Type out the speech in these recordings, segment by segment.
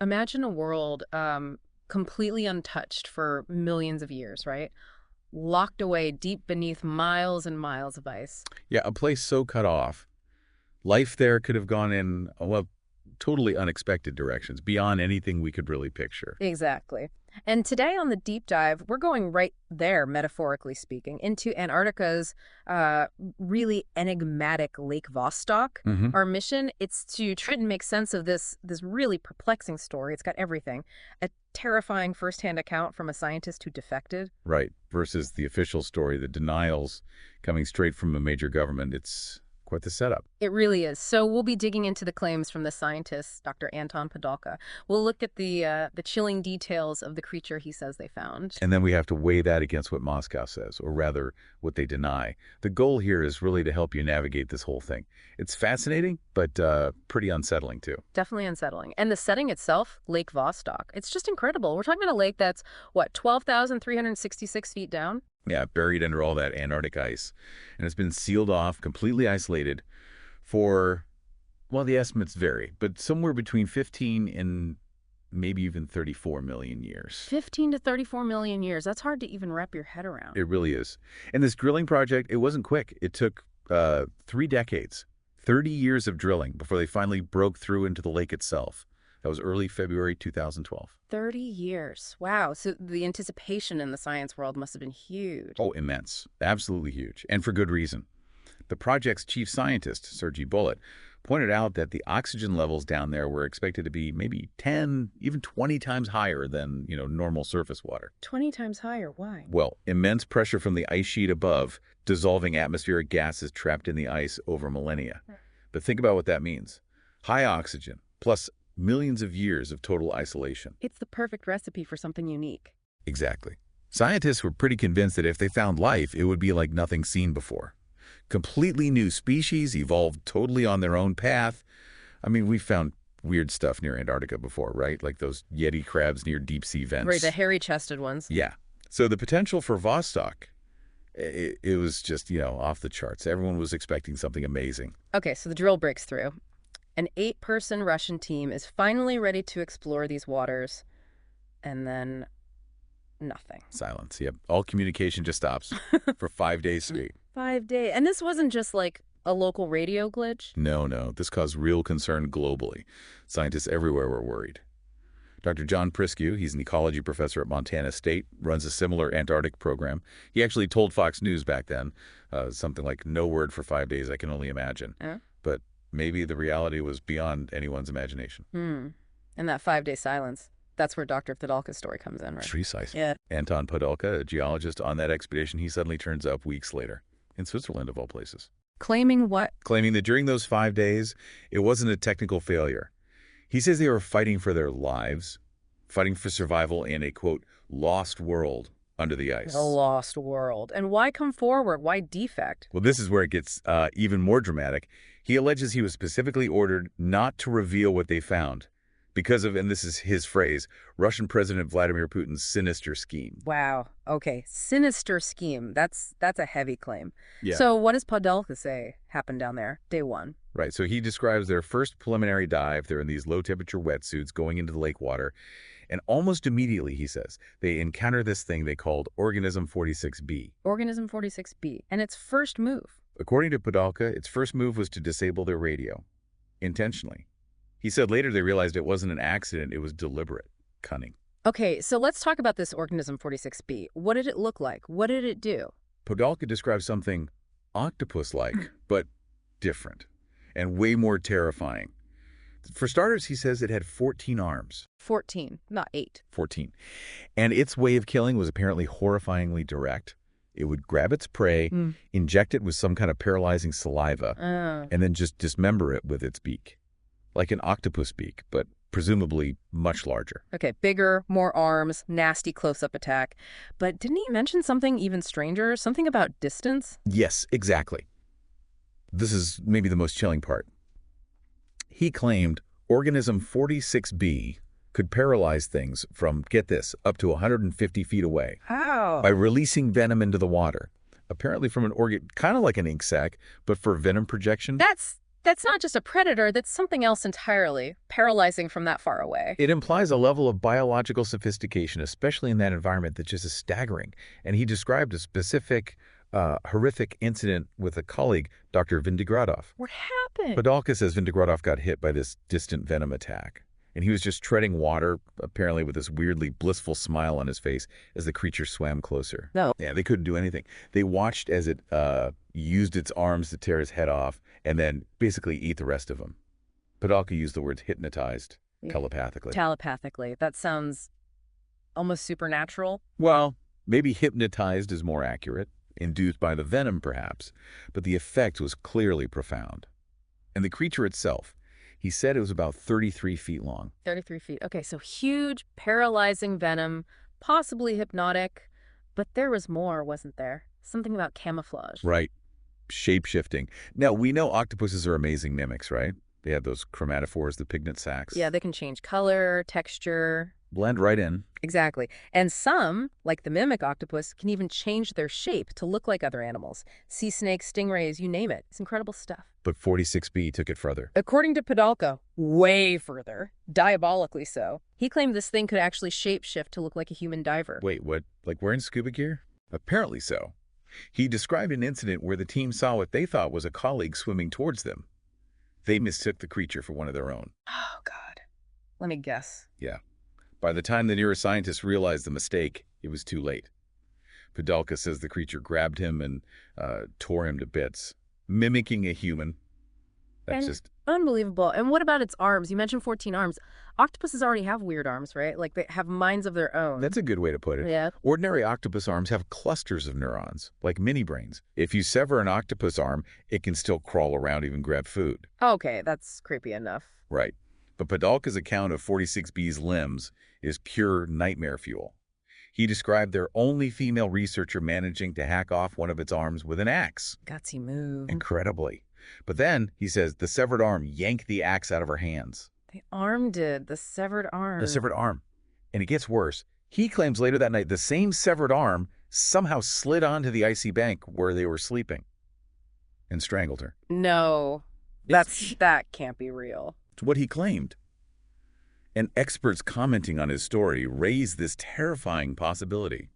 Imagine a world completely untouched for millions of years, right? Locked away deep beneath miles and miles of ice. Yeah, a place so cut off. Life there could have gone in, well, totally unexpected directions, beyond anything we could really picture. Exactly. And today on the deep dive, we're going right there, metaphorically speaking, into Antarctica's uh, really enigmatic Lake Vostok. Hmm. Our mission, it's to try and make sense of this really perplexing story. It's got everything. A terrifying firsthand account from a scientist who defected. Right, versus the official story, the denials coming straight from a major government. It's quite the setup. It really is. So we'll be digging into the claims from the scientist, Dr. Anton Podolka. We'll look at the chilling details of the creature he says they found. And then we have to weigh that against what Moscow says, or rather, what they deny. The goal here is really to help you navigate this whole thing. It's fascinating, but pretty unsettling, too. Definitely unsettling. And the setting itself, Lake Vostok, it's just incredible. We're talking about a lake that's, what, 12,366 feet down? Yeah, buried under all that Antarctic ice. And it's been sealed off, completely isolated for, well, the estimates vary, but somewhere between 15 and maybe even 34 million years. 15 to 34 million years. That's hard to even wrap your head around. It really is. And this drilling project, it wasn't quick. It took 3 decades, 30 years of drilling before they finally broke through into the lake itself. That was early February 2012. 30 years. Wow. So the anticipation in the science world must have been huge. Oh, immense. Absolutely huge. And for good reason. The project's chief scientist, Sergei Bullet, pointed out that the oxygen levels down there were expected to be maybe 10, even 20 times higher than, normal surface water. 20 times higher. Why? Well, immense pressure from the ice sheet above, dissolving atmospheric gases trapped in the ice over millennia. But think about what that means. High oxygen, plus millions of years of total isolation. It's the perfect recipe for something unique. Exactly. Scientists were pretty convinced that if they found life, it would be like nothing seen before. Completely new species, evolved totally on their own path. I mean, we found weird stuff near Antarctica before, right? Like those Yeti crabs near deep-sea vents. Right, the hairy-chested ones. Yeah. So the potential for Vostok, it was just, off the charts. Everyone was expecting something amazing. Okay, so the drill breaks through. An 8-person Russian team is finally ready to explore these waters, and then nothing. Silence. Yep. All communication just stops for 5 days straight. 5 days. And this wasn't just like a local radio glitch? No, no. This caused real concern globally. Scientists everywhere were worried. Dr. John Priscu, he's an ecology professor at Montana State, runs a similar Antarctic program. He actually told Fox News back then, something like, no word for 5 days, I can only imagine. But maybe the reality was beyond anyone's imagination. And that 5-day silence, that's where Dr. Podolka's story comes in, right? Precisely. Yeah. Anton Podolka, a geologist on that expedition, he suddenly turns up weeks later, in Switzerland of all places. Claiming what? Claiming that during those 5 days, it wasn't a technical failure. He says they were fighting for their lives, fighting for survival in a, quote, lost world under the ice. The lost world. And why come forward? Why defect? Well, this is where it gets even more dramatic. He alleges he was specifically ordered not to reveal what they found because of, and this is his phrase, Russian President Vladimir Putin's sinister scheme. Wow. Okay. Sinister scheme. That's a heavy claim. Yeah. So what does Podolka say happened down there, day one? Right. So he describes their first preliminary dive. They're in these low-temperature wetsuits going into the lake water. And almost immediately, he says, they encounter this thing they called Organism 46B. Organism 46B. And its first move. According to Podolka, its first move was to disable their radio. Intentionally. He said later they realized it wasn't an accident, it was deliberate. Cunning. Okay, so let's talk about this Organism 46B. What did it look like? What did it do? Podolka describes something octopus-like, but different, and way more terrifying. For starters, he says it had 14 arms. 14, not 8. 14. And its way of killing was apparently horrifyingly direct. It would grab its prey, inject it with some kind of paralyzing saliva, and then just dismember it with its beak. Like an octopus beak, but presumably much larger. Okay, bigger, more arms, nasty close-up attack. But didn't he mention something even stranger? Something about distance? Yes, exactly. This is maybe the most chilling part. He claimed Organism 46B could paralyze things from, get this, up to 150 feet away. How? By releasing venom into the water. Apparently from an organ, kind of like an ink sac, but for venom projection. That's That's not just a predator, that's something else entirely, paralyzing from that far away. It implies a level of biological sophistication, especially in that environment, that just is staggering. And he described a specific, horrific incident with a colleague, Dr. Vinogradov. What happened? Podolka says Vinogradov got hit by this distant venom attack. And he was just treading water, apparently with this weirdly blissful smile on his face as the creature swam closer. No. Yeah, they couldn't do anything. They watched as it used its arms to tear his head off and then basically eat the rest of him. Podolka used the words hypnotized telepathically. Telepathically. That sounds almost supernatural. Well, maybe hypnotized is more accurate, induced by the venom perhaps, but the effect was clearly profound. And the creature itself, he said it was about 33 feet long. 33 feet. Okay, so huge, paralyzing venom, possibly hypnotic, but there was more, wasn't there? Something about camouflage. Right. Shape-shifting. Now, we know octopuses are amazing mimics, right? They have those chromatophores, the pigment sacs. Yeah, they can change color, texture. Blend right in. Exactly. And some, like the mimic octopus, can even change their shape to look like other animals. Sea snakes, stingrays, you name it. It's incredible stuff. But 46B took it further. According to Podolka, way further. Diabolically so. He claimed this thing could actually shape-shift to look like a human diver. Wait, what? Like wearing scuba gear? Apparently so. He described an incident where the team saw what they thought was a colleague swimming towards them. They mistook the creature for one of their own. Oh, God. Let me guess. Yeah. By the time the neuroscientists realized the mistake, it was too late. Podolka says the creature grabbed him and tore him to bits, mimicking a human. That's just unbelievable. And what about its arms? You mentioned 14 arms. Octopuses already have weird arms, right? Like they have minds of their own. That's a good way to put it. Yeah. Ordinary octopus arms have clusters of neurons, like mini brains. If you sever an octopus arm, it can still crawl around, even grab food. Okay, that's creepy enough. Right. But Podolka's account of 46B's limbs is pure nightmare fuel. He described their only female researcher managing to hack off one of its arms with an axe. Gutsy move. Incredibly. But then, he says, the severed arm yanked the axe out of her hands. The arm did. The severed arm. The severed arm. And it gets worse. He claims later that night the same severed arm somehow slid onto the icy bank where they were sleeping and strangled her. No. That can't be real. It's what he claimed. And experts commenting on his story raised this terrifying possibility.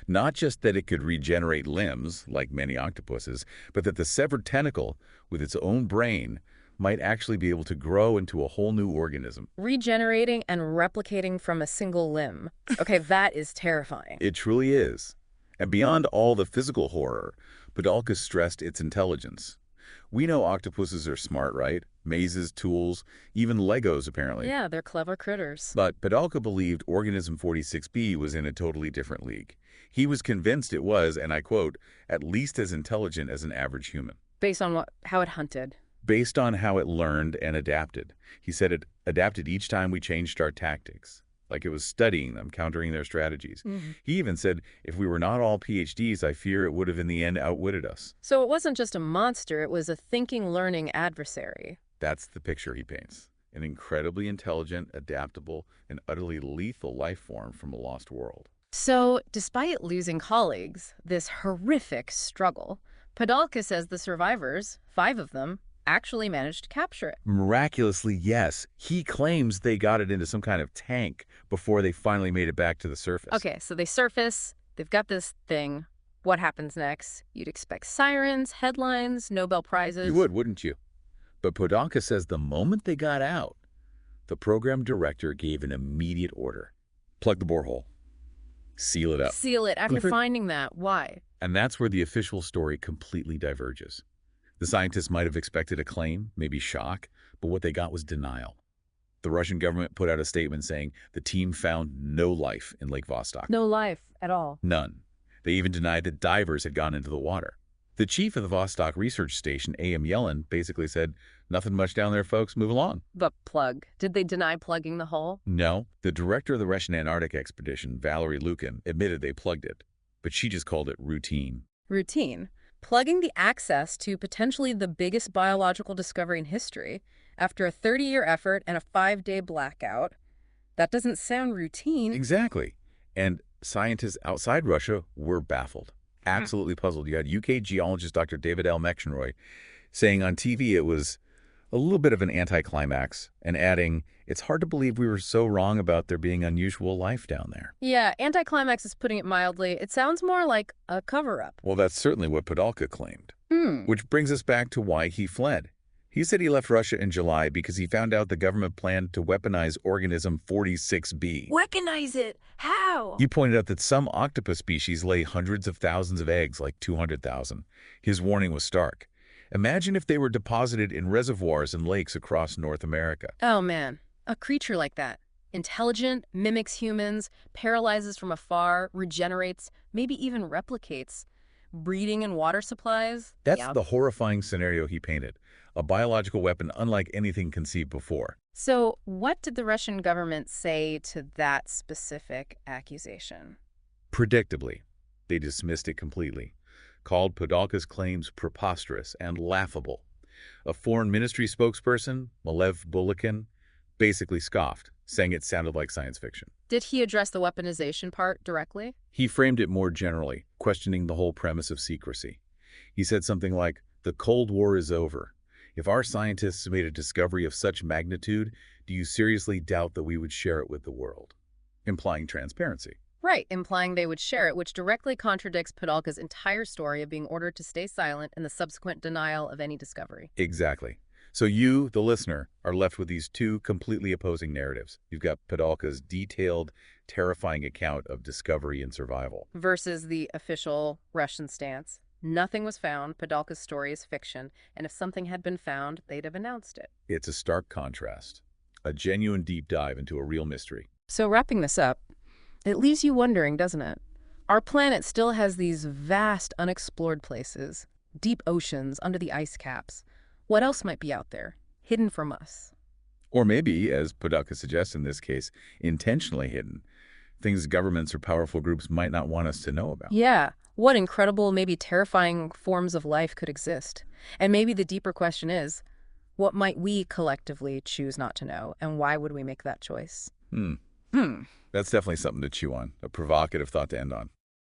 Not just that it could regenerate limbs, like many octopuses, but that the severed tentacle, with its own brain, might actually be able to grow into a whole new organism. Regenerating and replicating from a single limb. Okay, that is terrifying. It truly is. And beyond all the physical horror, Podolka stressed its intelligence. We know octopuses are smart, right? Mazes, tools, even Legos, apparently. Yeah, they're clever critters. But Podolka believed organism 46B was in a totally different league. He was convinced it was, and I quote, at least as intelligent as an average human. Based on how it hunted. Based on how it learned and adapted. He said it adapted each time we changed our tactics, like it was studying them, countering their strategies. Mm-hmm. He even said, if we were not all PhDs, I fear it would have in the end outwitted us. So it wasn't just a monster, it was a thinking, learning adversary. That's the picture he paints. An incredibly intelligent, adaptable, and utterly lethal life form from a lost world. So, despite losing colleagues, this horrific struggle, Podolka says the survivors, 5 of them, actually managed to capture it. Miraculously, yes. He claims they got it into some kind of tank before they finally made it back to the surface. Okay, so they surface, they've got this thing. What happens next? You'd expect sirens, headlines, Nobel Prizes. You would, wouldn't you? But Podolka says the moment they got out, the program director gave an immediate order. Plug the borehole. Seal it up. Seal it. After finding that, why? And that's where the official story completely diverges. The scientists might have expected a claim, maybe shock, but what they got was denial. The Russian government put out a statement saying the team found no life in Lake Vostok. No life at all. None. They even denied that divers had gone into the water. The chief of the Vostok research station, A.M. Yellen, basically said, nothing much down there, folks, move along. The plug. Did they deny plugging the hole? No. The director of the Russian Antarctic expedition, Valery Lukin, admitted they plugged it, but she just called it routine. Routine. Plugging the access to potentially the biggest biological discovery in history after a 30-year effort and a 5-day blackout. That doesn't sound routine. Exactly. And scientists outside Russia were baffled, absolutely puzzled. You had UK geologist Dr. David L. McEnroy saying on TV it was A little bit of an anticlimax, and adding, it's hard to believe we were so wrong about there being unusual life down there. Yeah, anticlimax is putting it mildly. It sounds more like a cover-up. Well, that's certainly what Podolka claimed. Hmm. Which brings us back to why he fled. He said he left Russia in July because he found out the government planned to weaponize organism 46B. Weaponize it! How? He pointed out that some octopus species lay hundreds of thousands of eggs, like 200,000. His warning was stark. Imagine if they were deposited in reservoirs and lakes across North America. Oh man, a creature like that. Intelligent, mimics humans, paralyzes from afar, regenerates, maybe even replicates. Breeding and water supplies? That's Yeah. the horrifying scenario he painted. A biological weapon unlike anything conceived before. So, what did the Russian government say to that specific accusation? Predictably, they dismissed it completely, called Podolka's claims preposterous and laughable. A foreign ministry spokesperson, Malev Bulikin, basically scoffed, saying it sounded like science fiction. Did he address the weaponization part directly? He framed it more generally, questioning the whole premise of secrecy. He said something like, "The Cold War is over. If our scientists made a discovery of such magnitude, do you seriously doubt that we would share it with the world?" Implying transparency. Right, implying they would share it, which directly contradicts Podolka's entire story of being ordered to stay silent and the subsequent denial of any discovery. Exactly. So you, the listener, are left with these two completely opposing narratives. You've got Podolka's detailed, terrifying account of discovery and survival. Versus the official Russian stance. Nothing was found, Podolka's story is fiction, and if something had been found, they'd have announced it. It's a stark contrast, a genuine deep dive into a real mystery. So wrapping this up, it leaves you wondering, doesn't it? Our planet still has these vast, unexplored places, deep oceans under the ice caps. What else might be out there, hidden from us? Or maybe, as Podolka suggests in this case, intentionally hidden. Things governments or powerful groups might not want us to know about. Yeah, what incredible, maybe terrifying forms of life could exist? And maybe the deeper question is, what might we collectively choose not to know, and why would we make that choice? That's definitely something to chew on, a provocative thought to end on.